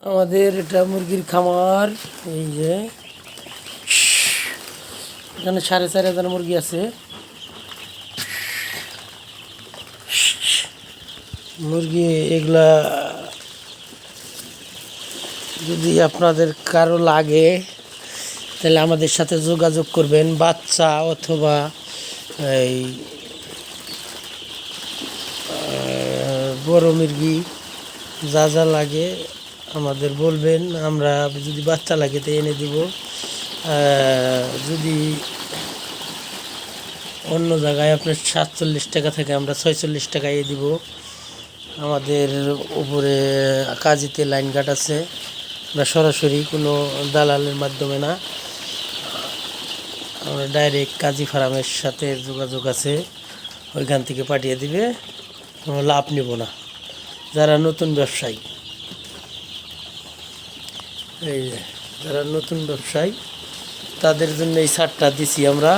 আমাদের এটা মুরগির খামার। এই যে এখানে 4,500 মুরগি আছে। মুরগি এগুলা যদি আপনাদের কারো লাগে তাহলে আমাদের সাথে যোগাযোগ করবেন। বাচ্চা অথবা এই বড় মুরগি যা যা লাগে আমাদের বলবেন, আমরা যদি বাচ্চা লাগে তো এনে দিব। যদি অন্য জায়গায় আপনার 47 টাকা থেকে আমরা 46 টাকায় দিব। আমাদের উপরে কাজীতে লাইন কাট আছে, আমরা সরাসরি কোনো দালালের মাধ্যমে না, আমরা ডাইরেক্ট কাজী ফার্মের সাথে যোগাযোগ আছে, ওইখান থেকে পাঠিয়ে দিবে। আমরা লাভ নেব না। যারা নতুন ব্যবসায়ী, এই যে যারা নতুন ব্যবসায়ী তাদের জন্য এই ছাড়টা দিছি আমরা।